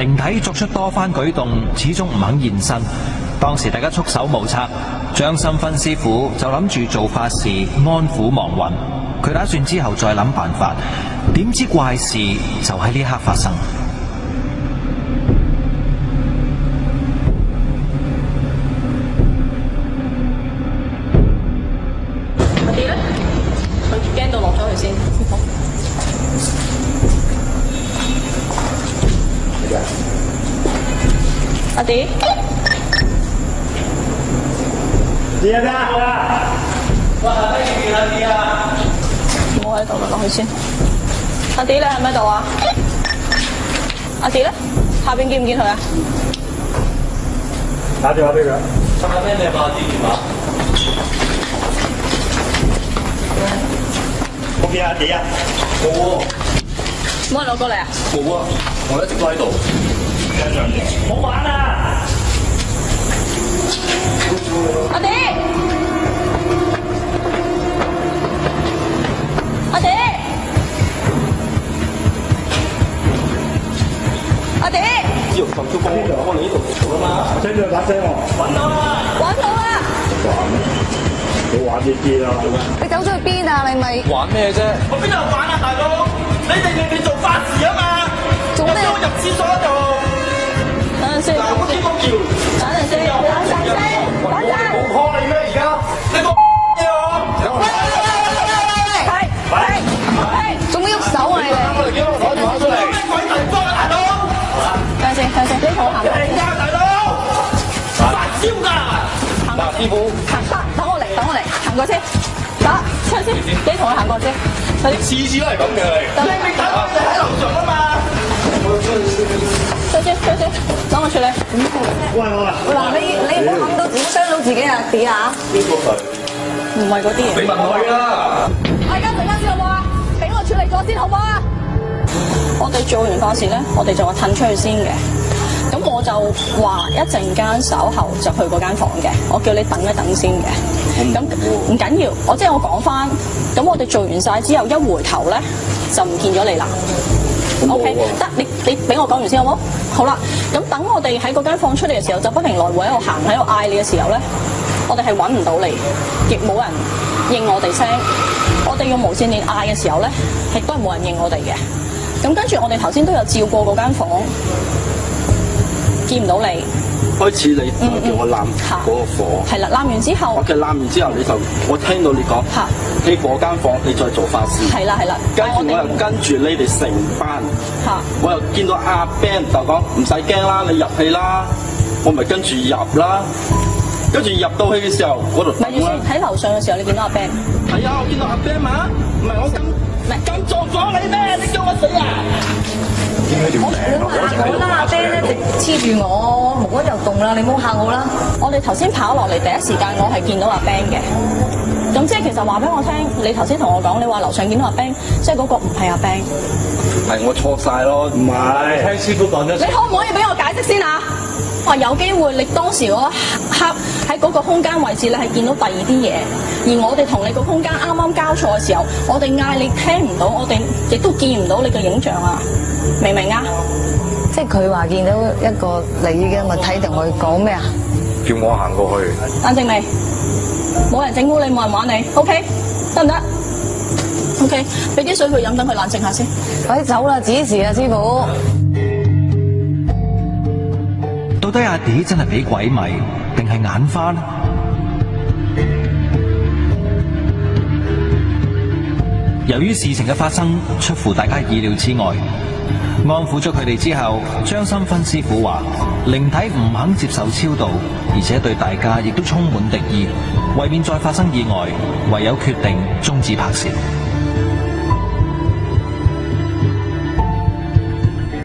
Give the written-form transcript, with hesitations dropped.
靈體作出多番舉動，始終唔肯現身。當時大家束手無策，張心芬師傅就諗住做法事安撫亡魂。佢打算之後再諗辦法，點知怪事就喺呢刻發生。阿弟咧，佢驚到落咗去先。阿弟，啲啊！哇，咩事啊？啲啊！我喺度落去先。阿弟，你喺唔喺度啊？阿弟咧，下邊見唔見佢啊？打電話俾佢。打咩電話？電話。我見阿弟啊！冇喎。冇人攞過嚟啊？冇啊！我一直都喺度。唔好玩啊！阿弟，阿弟，阿弟，呢度咁多幫我哋呢度做啊嘛。聽到把聲喎。揾到啦！揾到啦！冇玩呢啲啦。你走咗去邊啊？你咪玩咩啫？我邊度玩啊，大佬？你哋明明做法事啊嘛？做咩？我入廁所度。等陣先，嗱，我天公橋。等陣先，等陣先，等陣。冇 call 你咩？而家你個嘢我。係，做咩喐手啊？你哋我哋幾多攞電話出嚟？咩鬼地方啊，大佬？等陣先，等陣先，你同我行過。嚟㗎，大佬！發燒㗎！嗱，師傅。等我嚟，行過先。出去先，你同我行過先。次次都係咁嘅你。明明睇我哋喺樓上啊嘛。出先，等我處理。喂！嗱，你唔好冚到自己傷到自己啊！點啊？邊個係？唔係嗰啲嘢。你問佢啦。大家陣間先好唔好啊？俾我處理咗先好唔好啊？我哋做完法事咧，我哋就話褪出去先嘅。咁我就話一陣間稍後就去嗰間房嘅，我叫你等一等先嘅。咁唔緊要，我講翻。咁我哋做完晒之後，一回頭咧就唔見咗你啦。OK，得你俾我講完先好冇？好啦，咁等我哋喺嗰間房出嚟嘅時候，就不停來回喺度行，喺度嗌你嘅時候咧，我哋係揾唔到你，亦冇人應我哋聲。我哋用無線電嗌嘅時候咧，亦都係冇人應我哋嘅。咁跟住我哋頭先都有照過嗰間房，見唔到你。開始你叫我攬嗰個火，係啦，攬完之後，我嘅攬完之後，我聽到你講，喺嗰間房你再做法事，係啦，跟住我又跟住你哋成班，我又見到阿 Ben 就講唔使驚啦，你入去啦，我咪跟住入啦，跟住入到去嘅時候，嗰度等啦。喺樓上嘅時候，你見到阿 Ben？係啊，我見到阿 Ben 嘛，唔係我咁做咗你咩？你叫我死啊！我嚇我啦！阿 Ben 一直黐住我，無一就動啦！你唔好嚇我啦！我哋頭先跑落嚟第一時間，我係見到阿 Ben 嘅。咁即係其實話俾我聽，你頭先同我講，你話樓上見到阿 Ben，即係嗰個唔係阿 Ben。係我錯晒咯，唔係。聽師傅講咗。你可唔可以俾我解釋先啊？話有機會你當時嗰刻喺嗰個空間位置，你係見到第二啲嘢，而我哋同你個空間啱啱交錯嘅時候，我哋嗌你聽唔到，我哋亦都見唔到你嘅影像啊！明唔明啊？即係佢話見到一個你嘅物體同佢講咩啊？叫我行過去。冷靜未？冇人整蠱你，冇人玩你 ，OK？ 得唔得 ？OK， 俾啲水佢飲，等佢冷靜下先。快啲走啦！指示啊，師傅。到底阿弟真係俾鬼迷，定係眼花呢？由於事情嘅發生出乎大家意料之外，安撫咗佢哋之後，張心芬師傅話靈體唔肯接受超度，而且對大家亦都充滿敵意，為免再發生意外，唯有決定終止拍攝。